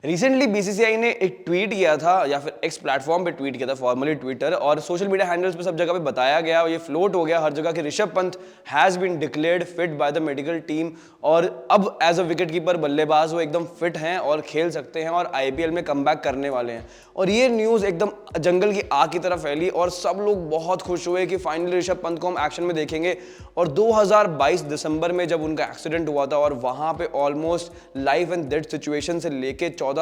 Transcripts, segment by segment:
Recently BCCI ने एक tweet किया था या फिर एक्स प्लेटफॉर्म पे ट्वीट किया था, फॉर्मली ट्विटर, और सोशल मीडिया हैंडल्स पे सब जगह पे बताया गया और ये फ्लोट हो गया हर जगह कि Rishabh Pant has been declared fit by the medical team और अब एज अ विकेट कीपर बल्लेबाज वो एकदम फिट हैं और खेल सकते हैं और आईपीएल में कमबैक करने वाले हैं। और ये न्यूज़ एकदम जंगल की आग की तरह फैली और सब लोग बहुत खुश हुए कि फाइनली ऋषभ पंत को हम एक्शन में देखेंगे। और 2022 दिसंबर में जब उनका एक्सीडेंट हुआ था और वहां पे almost life and death situation से लेके 14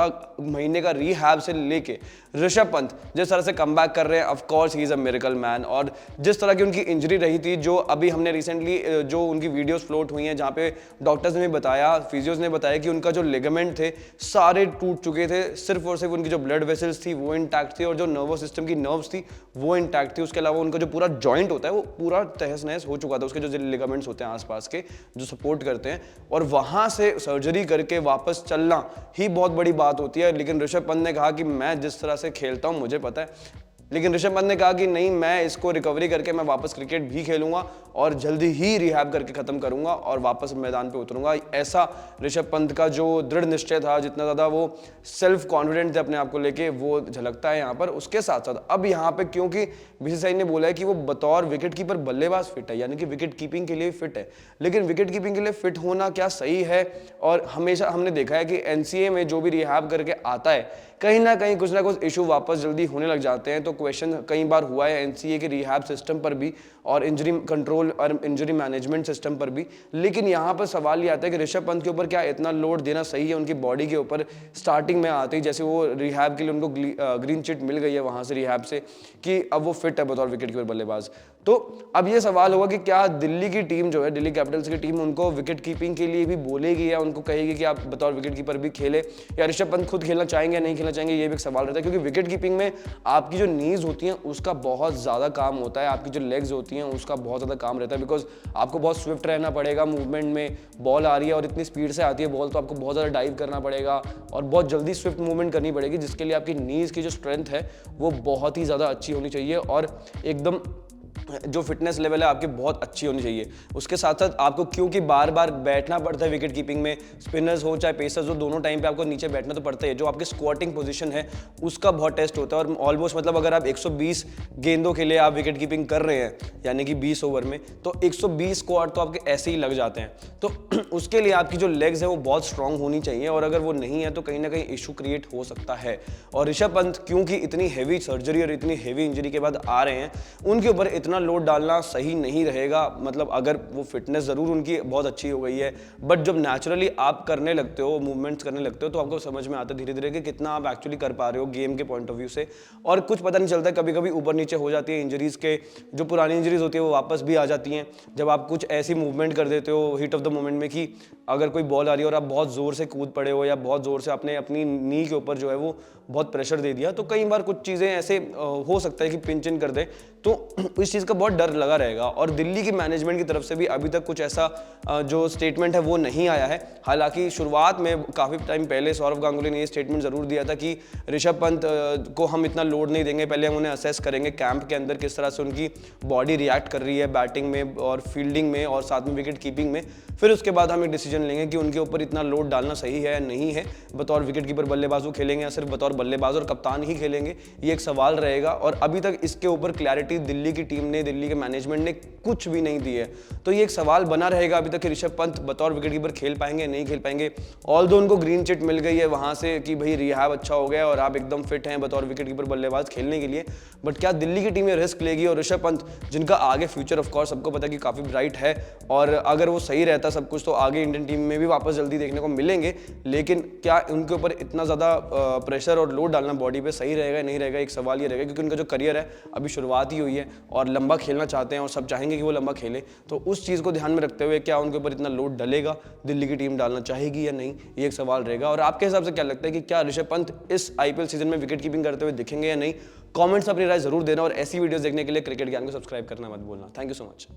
महीने का रिहैब से लेके ऋषभ पंत जिस तरह से कमबैक कर रहे हैं, of course he is a miracle man. और जिस तरह की उनकी इंजरी रही थी, जो अभी हमने रिसेंटली जो उनकी वीडियोस फ्लोट हुई हैं जहां पे डॉक्टर्स ने बताया, फिजियोज ने बताया कि उनका जो लिगामेंट थे सारे टूट चुके थे, सिर्फ और सिर्फ उनकी जो ब्लड वेसल्स थी वो इंटैक्ट थी और जो नर्वस सिस्टम की नर्व्स थी वो इंटैक्ट थी। उसके अलावा उनका जो पूरा जॉइंट होता है वो पूरा तहस नहस हो चुका था, उसके जो लिगामेंट्स होते हैं आसपास के जो सपोर्ट करते हैं, और वहां से सर्जरी करके वापस चलना ही बहुत बड़ी बात होती है। लेकिन ऋषभ पंत ने कहा कि मैं जिस तरह से खेलता हूं मुझे पता है, लेकिन ऋषभ पंत ने कहा कि नहीं, मैं इसको रिकवरी करके मैं वापस क्रिकेट भी खेलूंगा और जल्दी ही रिहैब करके खत्म करूंगा और वापस मैदान पे उतरूंगा। ऐसा ऋषभ पंत का जो दृढ़ निश्चय था, जितना ज़्यादा वो सेल्फ कॉन्फिडेंट थे अपने आप को लेके, वो झलकता है यहाँ पर। उसके साथ साथ अब यहाँ पे क्योंकि बीसीसीआई ने बोला है कि वो बतौर विकेट कीपर बल्लेबाज फिट है, यानी कि विकेट कीपिंग के लिए फिट है, लेकिन विकेट कीपिंग के लिए फिट होना क्या सही है? और हमेशा हमने देखा है कि एनसीए में जो भी रिहैब करके आता है कहीं ना कुछ इशू वापस जल्दी होने लग जाते हैं। तो क्वेश्चन कई बार हुआ है एनसीए के रिहैब सिस्टम पर भी और इंजरी कंट्रोल और इंजरी मैनेजमेंट सिस्टम पर भी। लेकिन यहाँ पर सवाल ये आता है कि ऋषभ पंत के ऊपर क्या इतना लोड देना सही है उनकी बॉडी के ऊपर? स्टार्टिंग में आते ही जैसे वो रिहैब के लिए उनको ग्रीन चिट मिल गई है वहाँ से रिहैब से कि अब वो फिट है बतौर विकेट कीपर बल्लेबाज। तो अब ये सवाल होगा कि क्या दिल्ली की टीम जो है, दिल्ली कैपिटल्स की टीम, उनको विकेट कीपिंग के लिए भी बोलेगी या उनको कहेगी कि आप बतौर विकेट कीपर भी खेले, या ऋषभ पंत खुद खेलना चाहेंगे या नहीं खेलना चाहेंगे, ये भी एक सवाल रहता है। क्योंकि विकेट कीपिंग में आपकी जो नीज होती हैं उसका बहुत ज़्यादा काम होता है, आपकी जो लेग्स होती हैं उसका बहुत ज़्यादा काम रहता है, बिकॉज आपको बहुत स्विफ्ट रहना पड़ेगा मूवमेंट में। बॉल आ रही है और इतनी स्पीड से आती है बॉल, तो आपको बहुत ज़्यादा डाइव करना पड़ेगा और बहुत जल्दी स्विफ्ट मूवमेंट करनी पड़ेगी, जिसके लिए आपकी नीज की जो स्ट्रेंथ है वो बहुत ही ज़्यादा अच्छी होनी चाहिए और एकदम जो फिटनेस लेवल है आपकी बहुत अच्छी होनी चाहिए। उसके साथ साथ आपको क्योंकि बार बार बैठना पड़ता है विकेट कीपिंग में, स्पिनर्स हो चाहे पेसर्स हो, दोनों टाइम पे आपको नीचे बैठना तो पड़ता है। जो आपकी स्क्वाटिंग पोजीशन है उसका बहुत टेस्ट होता है और ऑलमोस्ट मतलब अगर आप 120 गेंदों के लिए आप विकेट कीपिंग कर रहे हैं यानी कि 20 ओवर में, तो 120 स्क्वाट तो आपके ऐसे ही लग जाते हैं। तो उसके लिए आपकी जो लेग्स है वो बहुत स्ट्रांग होनी चाहिए और अगर वो नहीं है तो कहीं ना कहीं इशू क्रिएट हो सकता है। और ऋषभ पंत क्योंकि इतनी हैवी सर्जरी और इतनी हैवी इंजरी के बाद आ रहे हैं, उनके ऊपर इतना लोड डालना सही नहीं रहेगा। मतलब अगर वो फिटनेस ज़रूर उनकी बहुत अच्छी हो गई है, बट जब नेचुरली आप करने लगते हो, मूवमेंट्स करने लगते हो, तो आपको समझ में आता है धीरे धीरे कि कितना आप एक्चुअली कर पा रहे हो गेम के पॉइंट ऑफ व्यू से। और कुछ पता नहीं चलता, कभी कभी ऊपर नीचे हो जाती है इंजरीज़ के, जो पुरानी इंजरीज होती है वो वापस भी आ जाती हैं जब आप कुछ ऐसी मूवमेंट कर देते हो हीट ऑफ द मोमेंट में कि अगर कोई बॉल आ रही है और आप बहुत ज़ोर से कूद पड़े हो या बहुत ज़ोर से आपने अपनी नी के ऊपर जो है वो बहुत प्रेशर दे दिया, तो कई बार कुछ चीज़ें ऐसे हो सकता है कि पिंच इन कर दे, तो इस चीज़ का बहुत डर लगा रहेगा। और दिल्ली की मैनेजमेंट की तरफ से भी अभी तक कुछ ऐसा जो स्टेटमेंट है वो नहीं आया है। हालांकि शुरुआत में काफ़ी टाइम पहले सौरव गांगुली ने ये स्टेटमेंट ज़रूर दिया था कि ऋषभ पंत को हम इतना लोड नहीं देंगे, पहले हम उन्हें असेस करेंगे कैंप के अंदर किस तरह से उनकी बॉडी रिएक्ट कर रही है बैटिंग में और फील्डिंग में और साथ में विकेट कीपिंग में, फिर उसके बाद हम एक डिसीजन लेंगे कि उनके ऊपर इतना लोड डालना सही है या नहीं है। बतौर विकेट कीपर बल्लेबाज वो खेलेंगे या सिर्फ बतौर बल्लेबाज और कप्तान ही खेलेंगे, ये एक सवाल रहेगा। और अभी तक इसके ऊपर क्लैरिटी दिल्ली की टीम ने, दिल्ली के मैनेजमेंट ने कुछ भी नहीं दी है, तो ये एक सवाल बना रहेगा अभी तक कि ऋषभ पंत बतौर विकेट कीपर खेल पाएंगे नहीं खेल पाएंगे। ऑल्दो उनको ग्रीन चिट मिल गई है वहां से कि भाई रिहैब अच्छा हो गया और आप एकदम फिट हैं बतौर विकेट कीपर बल्लेबाज खेलने के लिए, बट क्या दिल्ली की टीम ये रिस्क लेगी? और ऋषभ पंत जिनका आगे फ्यूचर ऑफ कोर्स सबको पता है कि काफी ब्राइट है और अगर वो सही रहता सब कुछ तो आगे इंडियन टीम में भी वापस जल्दी देखने को मिलेंगे, लेकिन क्या उनके ऊपर इतना ज़्यादा प्रेशर और लोड डालना बॉडी पे सही रहेगा नहीं रहेगा, एक सवाल ये रहेगा। क्योंकि उनका जो करियर है अभी शुरुआत ही हुई है और लंबा खेलना चाहते हैं और सब चाहेंगे कि वो लंबा खेले, तो उस चीज़ को ध्यान में रखते हुए क्या उनके ऊपर इतना लोड डलेगा, दिल्ली की टीम डालना चाहेगी या नहीं, ये एक सवाल रहेगा। और आपके हिसाब से क्या लगता है कि क्या ऋषभ पंत इस आईपीएल सीजन में विकेट कीपिंग करते हुए दिखेंगे या नहीं? कमेंट्स में अपनी राय जरूर देना और ऐसी वीडियोस देखने के लिए क्रिकेट ज्ञान को सब्सक्राइब करना मत भूलना। Thank you so much.